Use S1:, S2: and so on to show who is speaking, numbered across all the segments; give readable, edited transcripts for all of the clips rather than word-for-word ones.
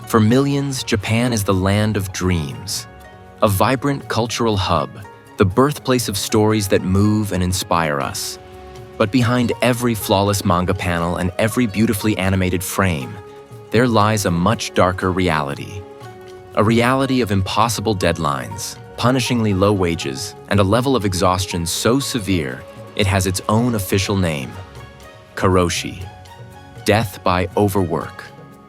S1: For millions, Japan is the land of dreams. A vibrant cultural hub, the birthplace of stories that move and inspire us. But behind every flawless manga panel and every beautifully animated frame, there lies a much darker reality. A reality of impossible deadlines, punishingly low wages, and a level of exhaustion so severe it has its own official name: Karoshi. Death by overwork.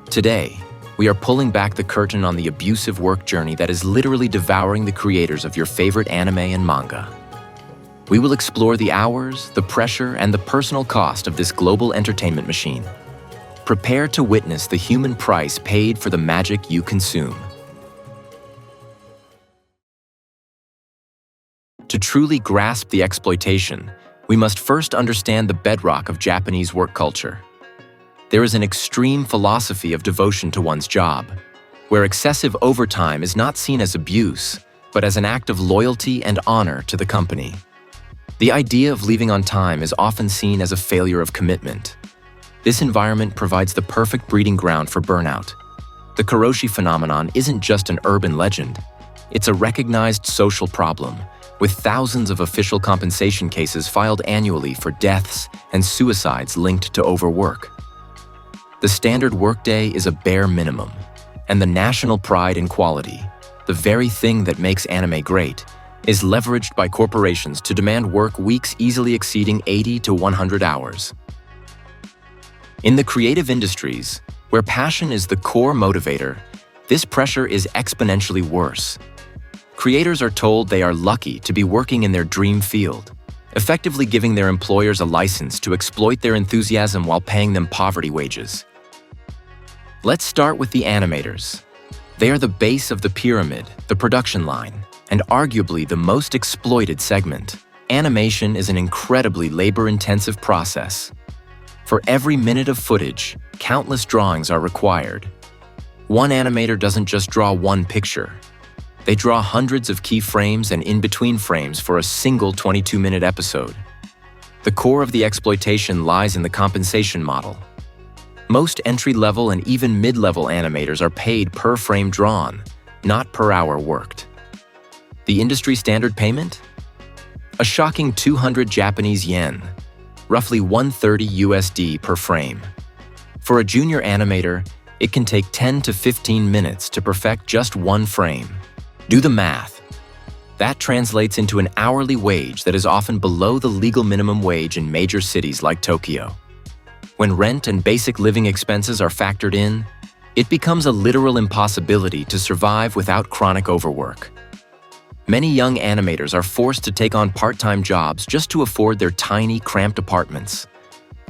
S1: Today, we are pulling back the curtain on the abusive work journey that is literally devouring the creators of your favorite anime and manga. We will explore the hours, the pressure, and the personal cost of this global entertainment machine. Prepare to witness the human price paid for the magic you consume. To truly grasp the exploitation, we must first understand the bedrock of Japanese work culture. There is an extreme philosophy of devotion to one's job, where excessive overtime is not seen as abuse, but as an act of loyalty and honor to the company. The idea of leaving on time is often seen as a failure of commitment. This environment provides the perfect breeding ground for burnout. The Karoshi phenomenon isn't just an urban legend. It's a recognized social problem, with thousands of official compensation cases filed annually for deaths and suicides linked to overwork. The standard workday is a bare minimum, and the national pride in quality, the very thing that makes anime great, is leveraged by corporations to demand work weeks easily exceeding 80 to 100 hours. In the creative industries, where passion is the core motivator, this pressure is exponentially worse. Creators are told they are lucky to be working in their dream field, effectively giving their employers a license to exploit their enthusiasm while paying them poverty wages. Let's start with the animators. They are the base of the pyramid, the production line, and arguably the most exploited segment. Animation is an incredibly labor-intensive process. For every minute of footage, countless drawings are required. One animator doesn't just draw one picture. They draw hundreds of key frames and in-between frames for a single 22-minute episode. The core of the exploitation lies in the compensation model. Most entry-level and even mid-level animators are paid per frame drawn, not per hour worked. The industry standard payment? A shocking 200 Japanese yen, roughly $130 USD per frame. For a junior animator, it can take 10 to 15 minutes to perfect just one frame. Do the math. That translates into an hourly wage that is often below the legal minimum wage in major cities like Tokyo. When rent and basic living expenses are factored in, it becomes a literal impossibility to survive without chronic overwork. Many young animators are forced to take on part-time jobs just to afford their tiny, cramped apartments,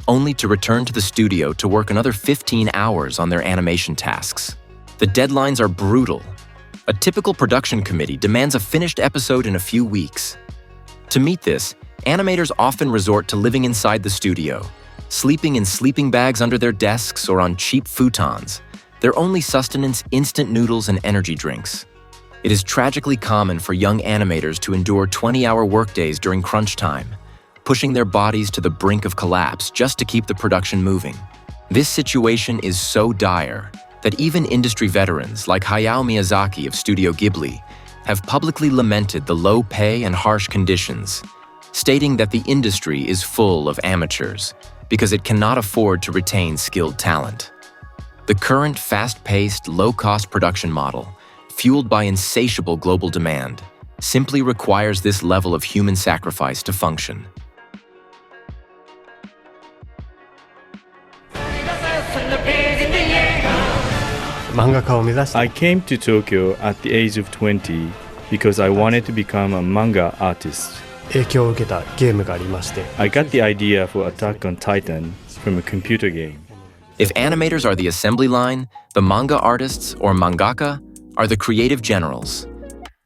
S1: only to return to the studio to work another 15 hours on their animation tasks. The deadlines are brutal. A typical production committee demands a finished episode in a few weeks. To meet this, animators often resort to living inside the studio, sleeping in sleeping bags under their desks or on cheap futons, their only sustenance instant noodles and energy drinks. It is tragically common for young animators to endure 20-hour workdays during crunch time, pushing their bodies to the brink of collapse just to keep the production moving. This situation is so dire that even industry veterans like Hayao Miyazaki of Studio Ghibli have publicly lamented the low pay and harsh conditions, stating that the industry is full of amateurs because it cannot afford to retain skilled talent. The current fast-paced, low-cost production model, fueled by insatiable global demand, simply requires this level of human sacrifice to function.
S2: I came to Tokyo at the age of 20 because I wanted to become a manga artist. I got the idea for Attack on Titan from a computer game.
S1: If animators are the assembly line, the manga artists, or mangaka, are the creative generals.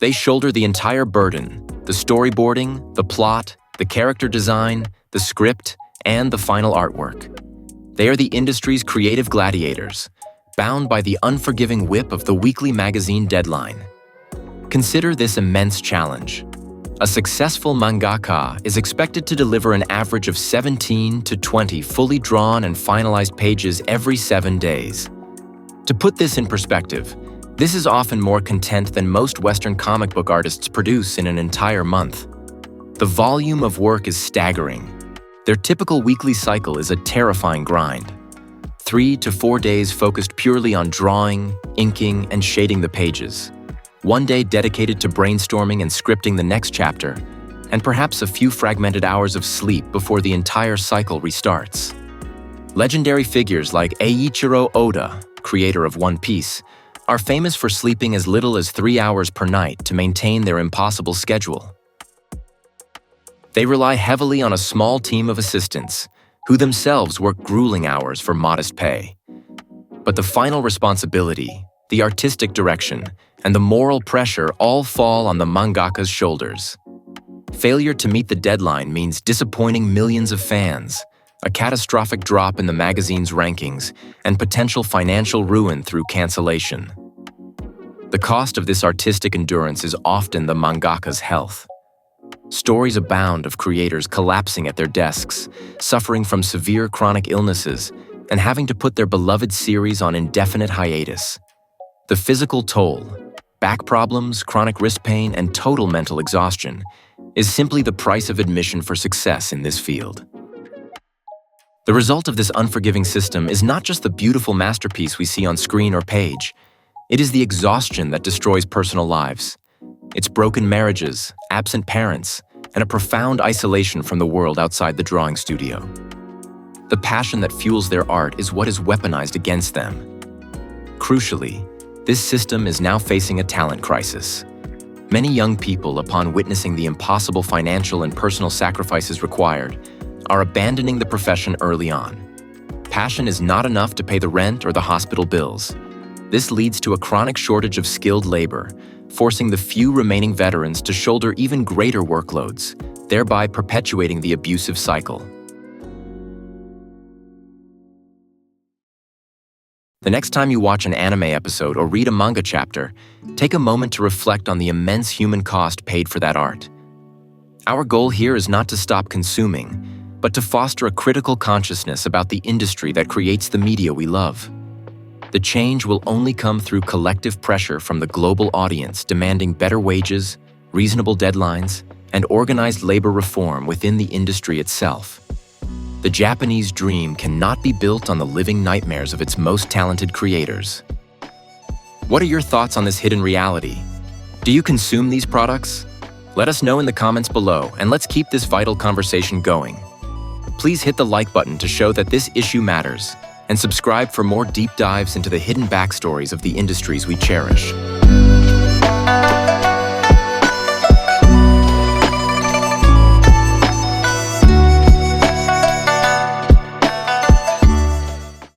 S1: They shoulder the entire burden: the storyboarding, the plot, the character design, the script, and the final artwork. They are the industry's creative gladiators, bound by the unforgiving whip of the weekly magazine deadline. Consider this immense challenge. A successful mangaka is expected to deliver an average of 17 to 20 fully drawn and finalized pages every 7 days. To put this in perspective, this is often more content than most Western comic book artists produce in an entire month. The volume of work is staggering. Their typical weekly cycle is a terrifying grind. 3 to 4 days focused purely on drawing, inking, and shading the pages. 1 day dedicated to brainstorming and scripting the next chapter, and perhaps a few fragmented hours of sleep before the entire cycle restarts. Legendary figures like Eiichiro Oda, creator of One Piece, are famous for sleeping as little as 3 hours per night to maintain their impossible schedule. They rely heavily on a small team of assistants, who themselves work grueling hours for modest pay. But the final responsibility, the artistic direction, and the moral pressure all fall on the mangaka's shoulders. Failure to meet the deadline means disappointing millions of fans, a catastrophic drop in the magazine's rankings, and potential financial ruin through cancellation. The cost of this artistic endurance is often the mangaka's health. Stories abound of creators collapsing at their desks, suffering from severe chronic illnesses, and having to put their beloved series on indefinite hiatus. The physical toll, back problems, chronic wrist pain, and total mental exhaustion is simply the price of admission for success in this field. The result of this unforgiving system is not just the beautiful masterpiece we see on screen or page. It is the exhaustion that destroys personal lives. It's broken marriages, absent parents, and a profound isolation from the world outside the drawing studio. The passion that fuels their art is what is weaponized against them. Crucially, this system is now facing a talent crisis. Many young people, upon witnessing the impossible financial and personal sacrifices required, are abandoning the profession early on. Passion is not enough to pay the rent or the hospital bills. This leads to a chronic shortage of skilled labor, forcing the few remaining veterans to shoulder even greater workloads, thereby perpetuating the abusive cycle. The next time you watch an anime episode or read a manga chapter, take a moment to reflect on the immense human cost paid for that art. Our goal here is not to stop consuming, but to foster a critical consciousness about the industry that creates the media we love. The change will only come through collective pressure from the global audience demanding better wages, reasonable deadlines, and organized labor reform within the industry itself. The Japanese dream cannot be built on the living nightmares of its most talented creators. What are your thoughts on this hidden reality? Do you consume these products? Let us know in the comments below, and let's keep this vital conversation going. Please hit the like button to show that this issue matters, and subscribe for more deep dives into the hidden backstories of the industries we cherish.